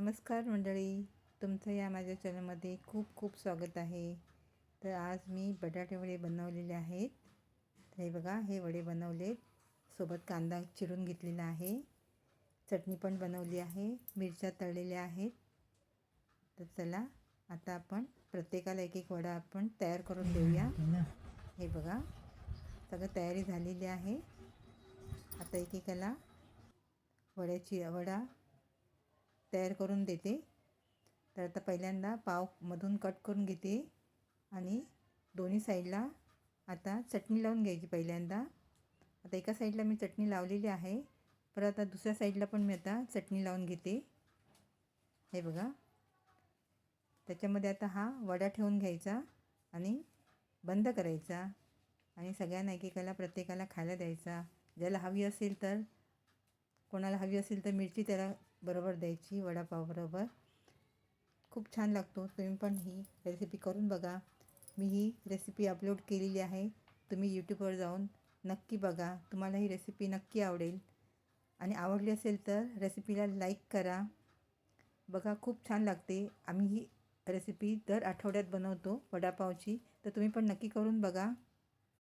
नमस्कार मंडळी, तुमचं या माझ्या चॅनलमध्ये खूप खूप स्वागत आहे. तर आज मी बटाटे वडे बनवलेले आहेत. तर हे बघा, हे वडे बनवले, सोबत कांदा चिरून घेतलेला आहे, चटणी पण बनवली आहे, मिरच्या तळलेल्या आहेत. तर चला आता आपण प्रत्येकाला एक एक वडा आपण तयार करून देऊया. हे बघा, सगळं तयारी झालेली आहे. आता एकेकाला वडा तयार करून देते. तर आता पहिल्यांदा पावमधून कट करून घेते आणि दोन्ही साईडला आता चटणी लावून घ्यायची. पहिल्यांदा आता एका साईडला मी चटणी लावलेली आहे, परत आता दुसऱ्या साईडला पण मी आता चटणी लावून घेते. हे बघा, त्याच्यामध्ये आता हा वडा ठेवून घ्यायचा आणि बंद करायचा आणि सगळ्यांना एकेकाला प्रत्येकाला खायला द्यायचा. ज्याला हवी असेल तर, कोणाला हवी असेल तर मिरची त्याला बरोबर द्यायची, वडापावबरोबर. खूप छान लागतो. तुम्ही पण ही रेसिपी करून बघा. मी ही रेसिपी अपलोड केलेली आहे, तुम्ही यूट्यूबवर जाऊन नक्की बघा. तुम्हाला ही रेसिपी नक्की आवडेल आणि आवडली असेल तर रेसिपीला लाईक करा. बघा, खूप छान लागते. आम्ही ही रेसिपी दर आठवड्यात बनवतो वडापावची, तर तुम्ही पण नक्की करून बघा.